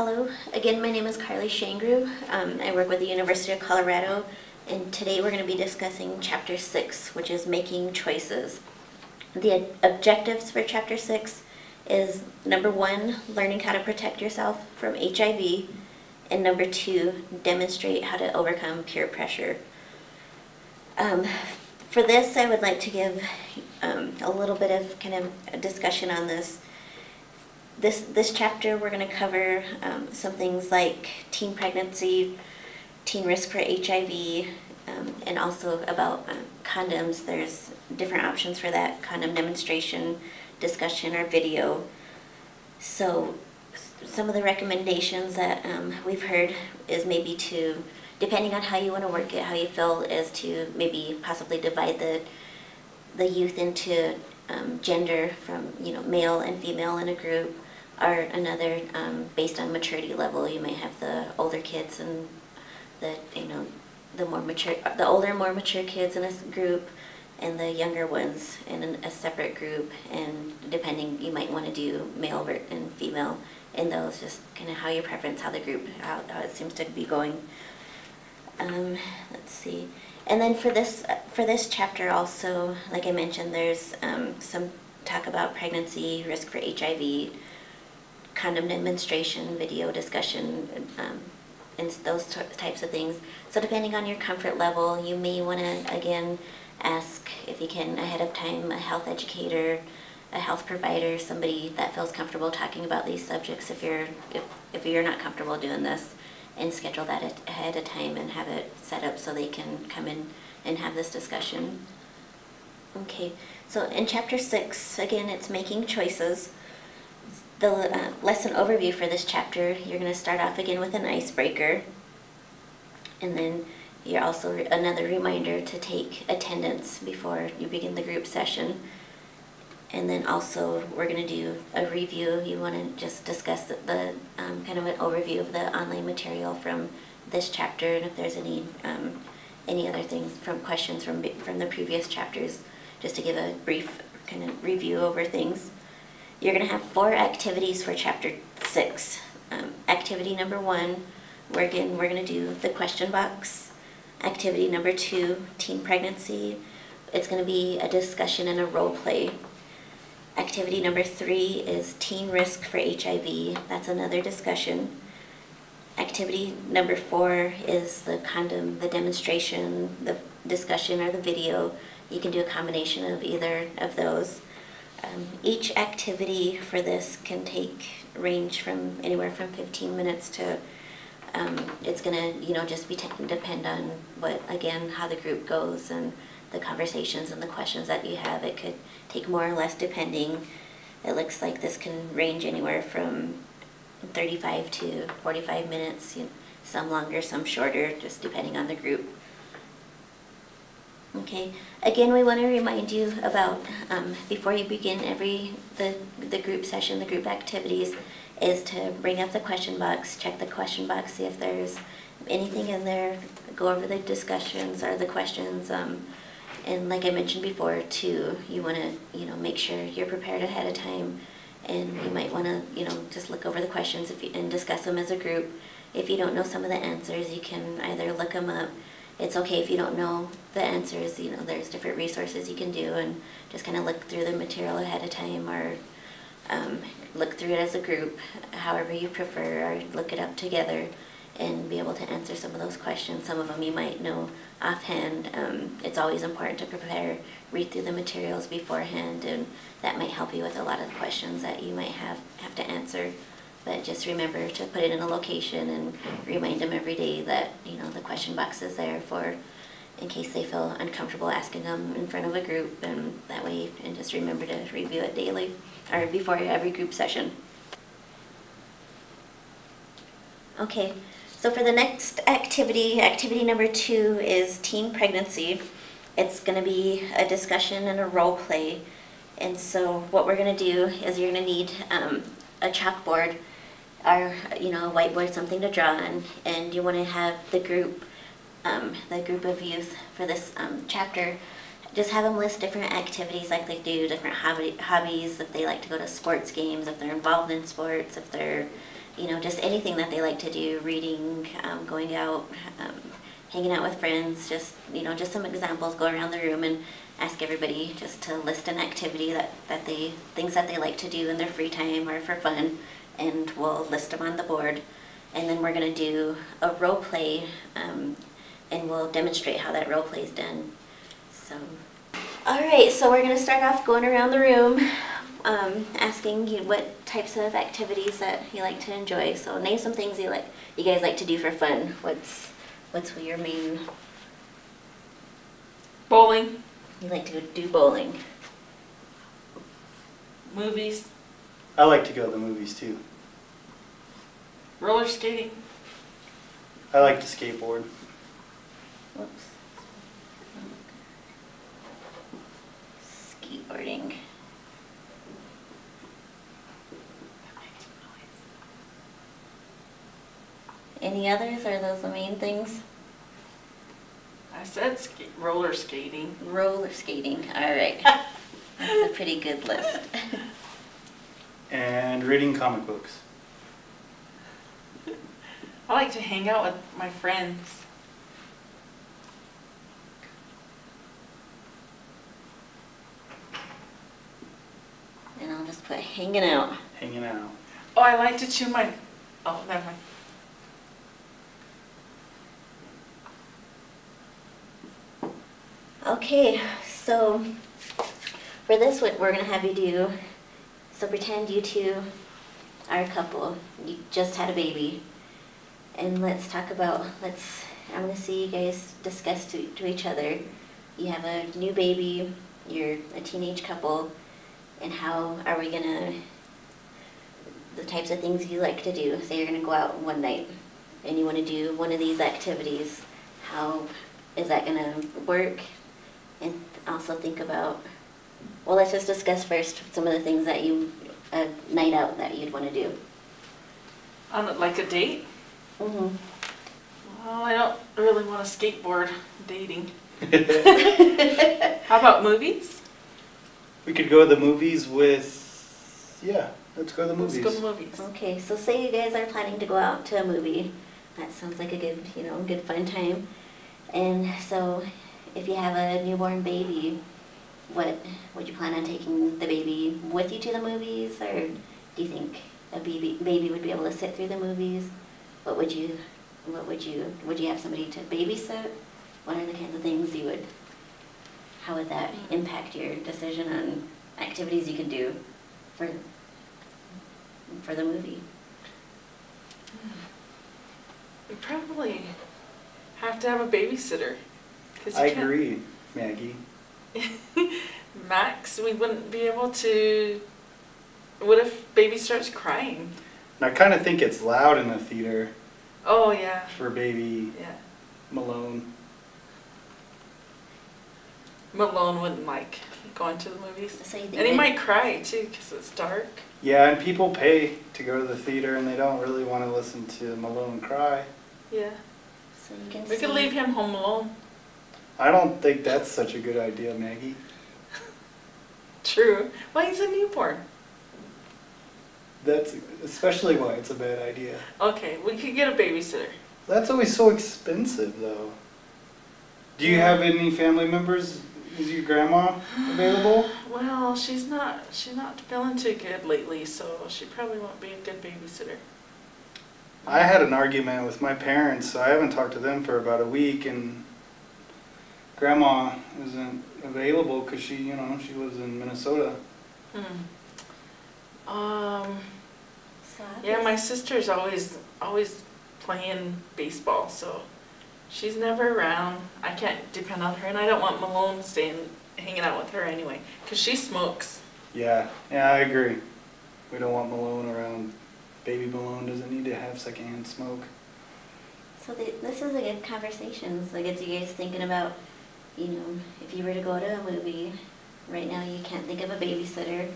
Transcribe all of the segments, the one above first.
Hello, again my name is Carly Shangru. I work with the University of Colorado, and today we're going to be discussing Chapter 6, which is Making Choices. The objectives for Chapter 6 is number 1, learning how to protect yourself from HIV, and number 2, demonstrate how to overcome peer pressure. For this, I would like to give a little bit of kind of a discussion on this. This chapter we're going to cover some things like teen pregnancy, teen risk for HIV, and also about condoms. There's different options for that, condom demonstration, discussion, or video. So some of the recommendations that we've heard is maybe to, depending on how you want to work it, how you feel, is to maybe possibly divide the youth into gender from, male and female in a group, or another based on maturity level. You may have the older kids and the older, more mature kids in a group, and the younger ones in a separate group. And depending, you might want to do male and female in those, just kind of how your preference, how the group, how it seems to be going. Let's see. And then for this chapter also, like I mentioned, there's some talk about pregnancy, risk for HIV, condom demonstration, video discussion, and those types of things. So depending on your comfort level, you may want to, again, ask, if you can, ahead of time, a health educator, a health provider, somebody that feels comfortable talking about these subjects if you're not comfortable doing this, and schedule that ahead of time and have it set up so they can come in and have this discussion. Okay, so in Chapter 6, again, it's making choices. The lesson overview for this chapter, you're going to start off again with an icebreaker, and then you're also another reminder to take attendance before you begin the group session. And then also we're going to do a review. You want to just discuss the kind of an overview of the online material from this chapter, and if there's any other things from questions from the previous chapters, just to give a brief kind of review over things. You're going to have 4 activities for Chapter 6. Activity number 1, we're going to do the question box. Activity number 2, teen pregnancy. It's going to be a discussion and a role play. Activity number 3 is teen risk for HIV. That's another discussion. Activity number 4 is the condom, the demonstration, the discussion, or the video. You can do a combination of either of those. Each activity for this can range from anywhere from 15 minutes to, it's going to, just depend on how the group goes and the conversations and the questions that you have. It could take more or less depending. It looks like this can range anywhere from 35 to 45 minutes, some longer, some shorter, just depending on the group. Okay, again, we want to remind you about, before you begin the group session, the group activities, is to bring up the question box, check the question box, see if there's anything in there, go over the discussions or the questions, and like I mentioned before too, you want to, make sure you're prepared ahead of time, and you might want to, just look over the questions and discuss them as a group. If you don't know some of the answers, you can either look them up. It's okay if you don't know the answers, there's different resources you can do, and just kind of look through the material ahead of time, or look through it as a group, however you prefer, or look it up together and be able to answer some of those questions. Some of them you might know offhand. It's always important to prepare, read through the materials beforehand, and that might help you with a lot of the questions that you might have to answer. But just remember to put it in a location and remind them every day that, the question box is there in case they feel uncomfortable asking them in front of a group, and that way, and just remember to review it daily or before every group session. Okay, so for the next activity number 2 is teen pregnancy. It's going to be a discussion and a role play. And so what we're going to do is you're going to need a chalkboard, or a whiteboard, something to draw on, and you want to have the group of youth for this chapter, just have them list different activities like they do, different hobbies, if they like to go to sports games, if they're involved in sports, if they're you know, just anything that they like to do, reading, going out, hanging out with friends, just, you know, just some examples, go around the room and ask everybody just to list an activity things that they like to do in their free time or for fun, and we'll list them on the board. And then we're going to do a role play, and we'll demonstrate how that role play is done. So, all right, so we're going to start off going around the room, asking you what types of activities that you like to enjoy. So name some things you guys like to do for fun. What's your main? Bowling. You like to do bowling. Movies. I like to go to the movies too. Roller skating. I like to skateboard. Whoops. Skateboarding. Any others? Are those the main things? I said roller skating. Roller skating. All right. That's a pretty good list. And reading comic books. I like to hang out with my friends. And I'll just put hanging out. Hanging out. Oh, I like to chew my... Oh, never mind. Okay, so for this, what we're going to have you do, so pretend you two are a couple. You just had a baby. And let's talk about, I'm going to see you guys discuss to each other. You have a new baby, you're a teenage couple, and how are we going to, the types of things you like to do. Say you're going to go out one night and you want to do one of these activities. How is that going to work? And also think about, well, let's just discuss first some of the things that a night out that you'd want to do. On like a date? Mm-hmm. Well, I don't really want to skateboard dating. How about movies? We could go to the movies with, yeah, let's go to the movies. Let's go to movies. Okay, so say you guys are planning to go out to a movie. That sounds like a good, good fun time. And so if you have a newborn baby, would you plan on taking the baby with you to the movies, or do you think a baby would be able to sit through the movies? Would you have somebody to babysit? What are the kinds of things how would that impact your decision on activities you can do for the movie? We probably have to have a babysitter. I agree, Maggie. Max, we wouldn't be able to... What if baby starts crying? And I kind of think it's loud in the theater Oh, yeah. for baby Yeah. Malone. Malone wouldn't like going to the movies. So you think And he that- might cry, too, because it's dark. Yeah, and people pay to go to the theater and they don't really want to listen to Malone cry. Yeah. So you can We could leave him home alone. I don't think that's such a good idea, Maggie. True. Well, he's a newborn. That's especially why it's a bad idea. Okay, we could get a babysitter. That's always so expensive, though. Do you have any family members? Is your grandma available? Well, she's not feeling too good lately, so she probably won't be a good babysitter. I had an argument with my parents, so I haven't talked to them for about a week, and Grandma isn't available because she lives in Minnesota. Yeah, my sister's always playing baseball, so she's never around. I can't depend on her, and I don't want Malone hanging out with her anyway, because she smokes. Yeah, I agree. We don't want Malone around. Baby Malone doesn't need to have secondhand smoke. So this is a good conversation. So it gets you guys thinking about, if you were to go to a movie, right now you can't think of a babysitter.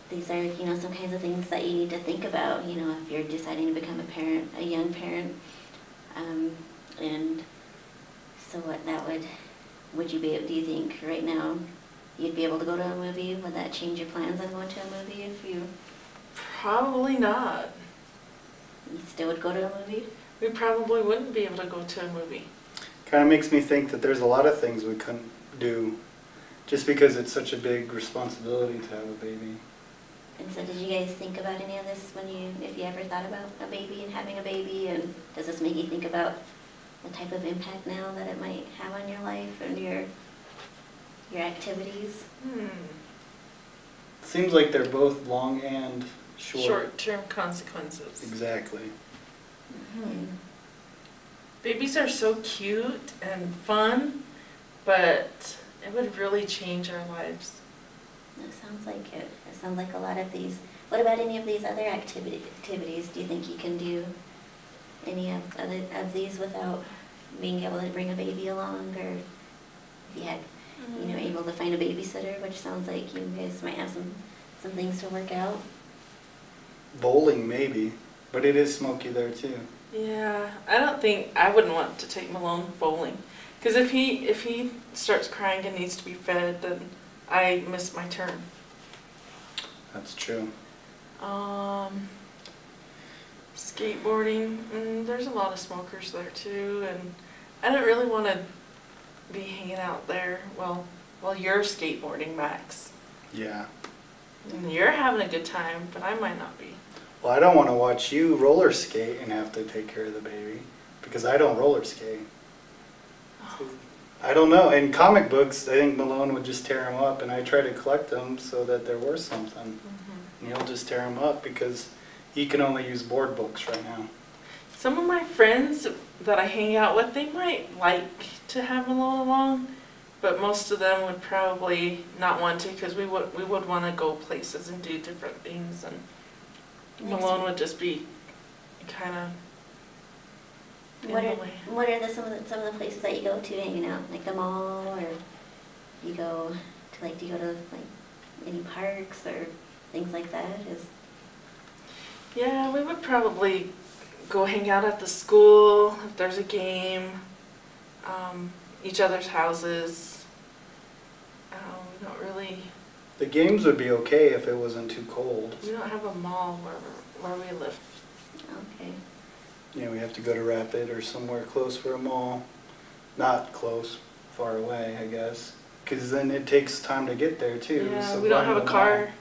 These are, some kinds of things that you need to think about, if you're deciding to become a parent, a young parent. And so would you be, do you think right now you'd be able to go to a movie? Would that change your plans on going to a movie if you? Probably not. You still would go to a movie? We probably wouldn't be able to go to a movie. Kind of makes me think that there's a lot of things we couldn't do just because it's such a big responsibility to have a baby. And so did you guys think about any of this if you ever thought about a baby and having a baby? And does this make you think about the type of impact now that it might have on your life and your activities? Seems like they're both long and short. Short-term consequences. Exactly. Hmm. Babies are so cute and fun, but it would really change our lives. It sounds like it. It sounds like a lot of these. What about any of these other activities? Do you think you can do any of these without being able to bring a baby along, or if you had, able to find a babysitter, which sounds like you guys might have some things to work out. Bowling maybe, but it is smoky there too. Yeah, I wouldn't want to take Malone bowling, because if he starts crying and needs to be fed, then I miss my turn. That's true. Skateboarding, there's a lot of smokers there too, and I don't really want to be hanging out there while you're skateboarding, Max. Yeah. And you're having a good time, but I might not be. Well, I don't want to watch you roller skate and have to take care of the baby because I don't roller skate. I don't know. In comic books, I think Malone would just tear them up, and I try to collect them so that they're worth something. And he'll just tear them up because he can only use board books right now. Some of my friends that I hang out with, they might like to have Malone along, but most of them would probably not want to because we would want to go places and do different things, and Malone would just be kind of in the way. What are some of the places that you go to hanging out, like the mall, or do you go to any parks or things like that? Yeah, we would probably go hang out at the school if there's a game, each other's houses. We don't really. The games would be okay if it wasn't too cold. We don't have a mall where we live. Okay. Yeah, we have to go to Rapid or somewhere close for a mall. Not close, far away, I guess. Because then it takes time to get there too. Yeah, so we don't have a car.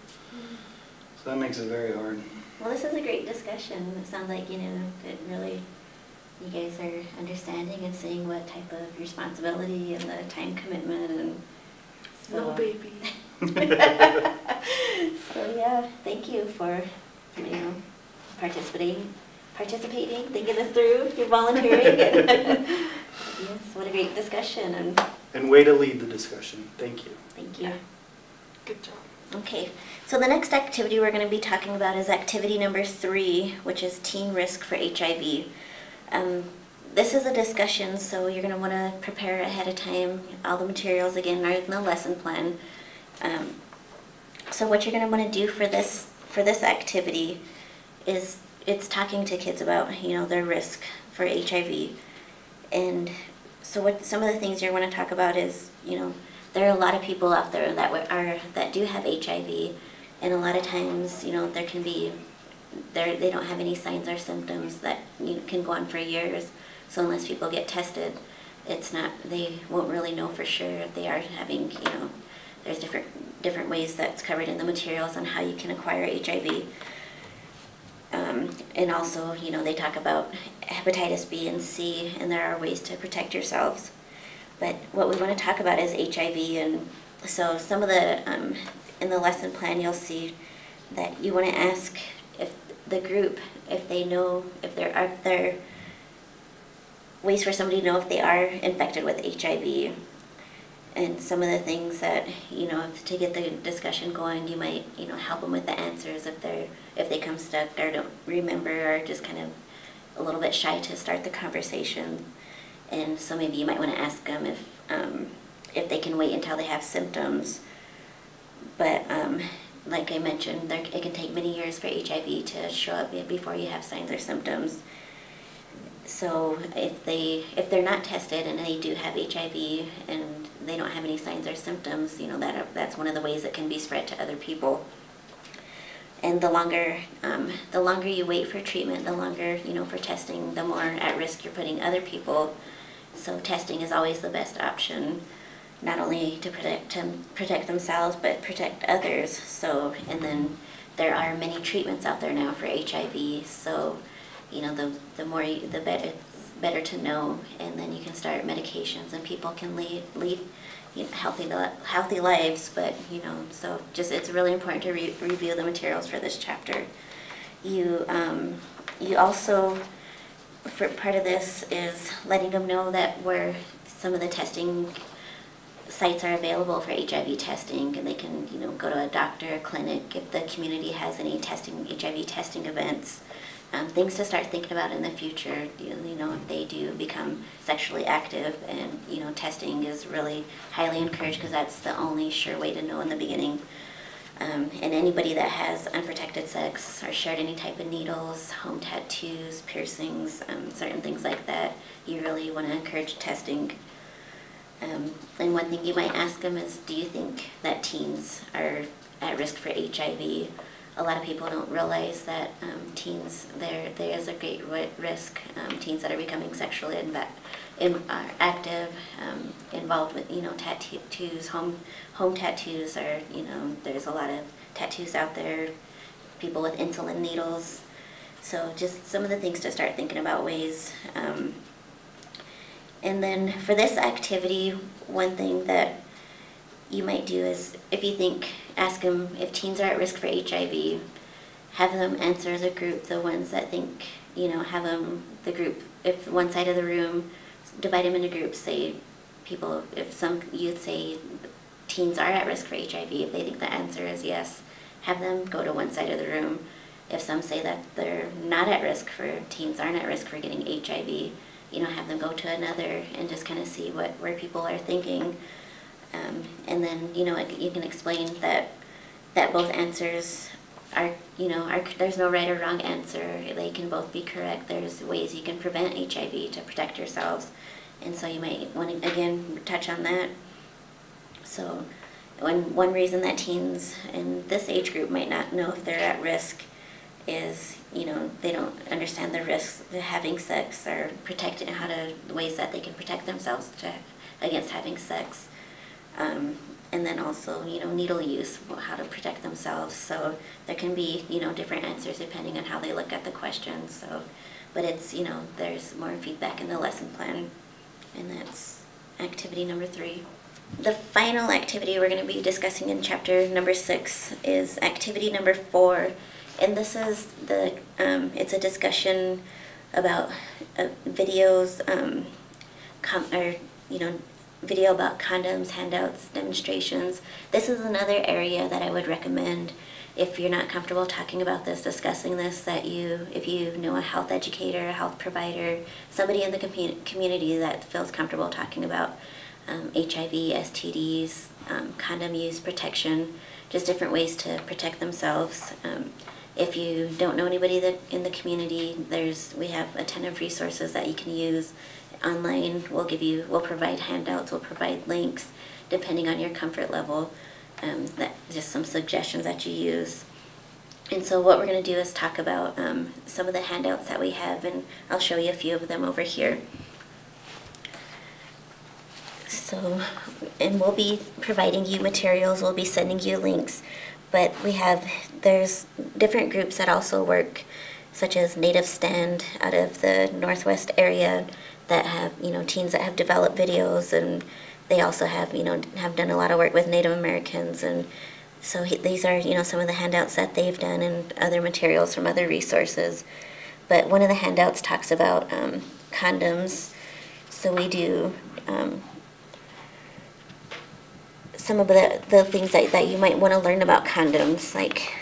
So that makes it very hard. Well, this is a great discussion. It sounds like, that really you guys are understanding and seeing what type of responsibility and the time commitment and so. No baby. So yeah, thank you for, participating, thinking this through, you're volunteering. Yes, what a great discussion. And way to lead the discussion. Thank you. Thank you. Yeah. Good job. Okay, so the next activity we're going to be talking about is activity number 3, which is teen risk for HIV. This is a discussion, so you're going to want to prepare ahead of time. All the materials, again, are in the lesson plan. So what you're going to want to do for this activity is it's talking to kids about, their risk for HIV. And so some of the things you want to talk about is, there are a lot of people out there that do have HIV, and a lot of times, there can be, they don't have any signs or symptoms that can go on for years. So unless people get tested, they won't really know for sure if they are having, there's different ways that's covered in the materials on how you can acquire HIV. And also, they talk about hepatitis B and C, and there are ways to protect yourselves. But what we want to talk about is HIV, and so some of the, in the lesson plan, you'll see that you want to ask if the group, if they know, if there are ways for somebody to know if they are infected with HIV. And some of the things that, to get the discussion going, you might, help them with the answers if they come stuck or don't remember or just kind of a little bit shy to start the conversation. And so maybe you might want to ask them if they can wait until they have symptoms. But like I mentioned, it can take many years for HIV to show up before you have signs or symptoms. So if they're not tested and they do have HIV and they don't have any signs or symptoms, that's one of the ways it can be spread to other people. And the longer you wait for treatment, the longer, for testing, the more at risk you're putting other people. So testing is always the best option, not only to protect themselves, but protect others. So, and then there are many treatments out there now for HIV. So, the more the better. It's better to know, and then you can start medications, and people can lead healthy lives. But so just it's really important to review the materials for this chapter. You also, for part of this is letting them know that where some of the testing sites are available for HIV testing, and they can go to a doctor, a clinic, if the community has any HIV testing events. Things to start thinking about in the future, if they do become sexually active, and testing is really highly encouraged, because that's the only sure way to know in the beginning. And anybody that has unprotected sex or shared any type of needles, home tattoos, piercings, certain things like that, you really want to encourage testing. And one thing you might ask them is, do you think that teens are at risk for HIV? A lot of people don't realize that teens, there is a great risk. Teens that are becoming sexually active, involved with tattoos, home tattoos, or there's a lot of tattoos out there. People with insulin needles. So just some of the things to start thinking about ways. And then for this activity, one thing that you might do is, if you ask them if teens are at risk for HIV, have them answer as a group, the ones that think, have them, the group, if one side of the room, divide them into groups, say people, if some youth say teens are at risk for HIV, if they think the answer is yes, have them go to one side of the room. If some say that they're not at risk teens aren't at risk for getting HIV, have them go to another, and just kind of see where people are thinking. And then, you can explain that both answers are, there's no right or wrong answer. They can both be correct. There's ways you can prevent HIV to protect yourselves. And so you might want to, again, touch on that. So one reason that teens in this age group might not know if they're at risk is, they don't understand the risks of having sex, or the ways that they can protect themselves against having sex. And then also, needle use, how to protect themselves. So there can be, different answers depending on how they look at the questions. So, but it's, there's more feedback in the lesson plan, and that's activity number 3. The final activity we're going to be discussing in chapter number 6 is activity number 4, and this is it's a discussion about videos, video about condoms, handouts, demonstrations. This is another area that I would recommend, if you're not comfortable talking about this, discussing this, that if you know a health educator, a health provider, somebody in the community that feels comfortable talking about HIV, STDs, condom use, protection, just different ways to protect themselves. If you don't know anybody in the community, we have a ton of resources that you can use online. We'll provide handouts, we'll provide links, depending on your comfort level. Just some suggestions that you use. And so what we're going to do is talk about some of the handouts that we have, and I'll show you a few of them over here. So, and we'll be providing you materials, we'll be sending you links, but there's different groups that also work, such as Native Stand out of the Northwest area, that have, teens that have developed videos, and they also have, have done a lot of work with Native Americans. And so these are, some of the handouts that they've done, and other materials from other resources. But one of the handouts talks about condoms. So we do some of the things that you might want to learn about condoms, like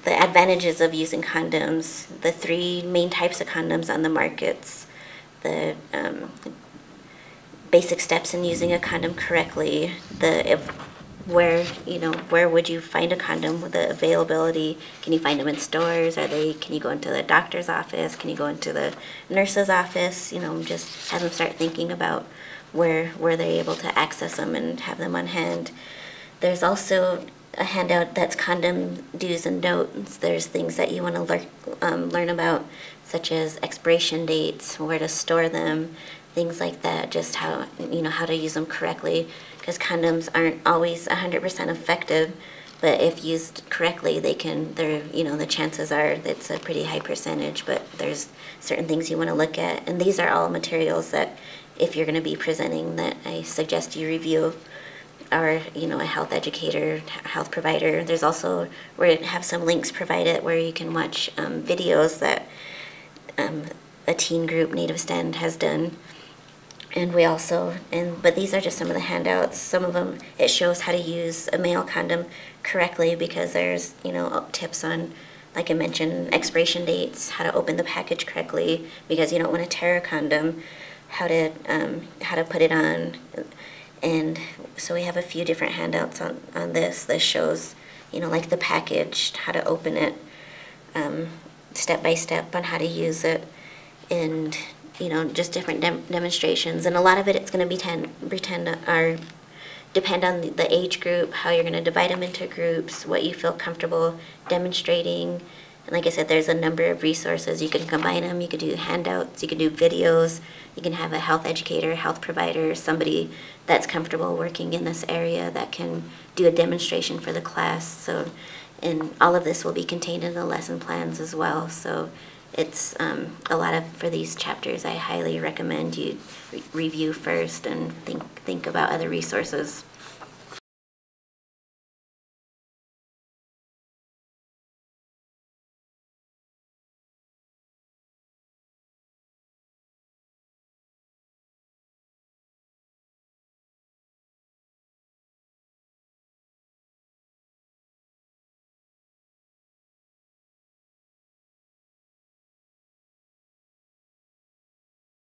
the advantages of using condoms, the 3 main types of condoms on the markets, the basic steps in using a condom correctly, where would you find a condom, with the availability, can you find them in stores, can you go into the doctor's office, can you go into the nurse's office, just have them start thinking about where they're able to access them and have them on hand. There's also a handout that's condom do's and don'ts. There's things that you want to learn about, such as expiration dates, where to store them, things like that, just how, how to use them correctly, because condoms aren't always 100% effective, but if used correctly, the chances are it's a pretty high percentage, but there's certain things you want to look at, and these are all materials that, if you're going to be presenting, that I suggest you review, or a health educator, health provider. There's also, we have some links provided where you can watch videos that a teen group, Native Stand, has done. And we also, but these are just some of the handouts. Some of them, it shows how to use a male condom correctly, because there's, tips on, like I mentioned, expiration dates, how to open the package correctly, because you don't want to tear a condom, how to put it on. And so we have a few different handouts on this. This shows, like the package, how to open it, step by step on how to use it, and just different demonstrations. And a lot of it's going to depend on the age group, how you're going to divide them into groups, what you feel comfortable demonstrating. And like I said, there's a number of resources. You can combine them. You could do handouts. You could do videos. You can have a health educator, health provider, somebody that's comfortable working in this area that can do a demonstration for the class. So, and all of this will be contained in the lesson plans as well. So it's for these chapters, I highly recommend you review first and think about other resources.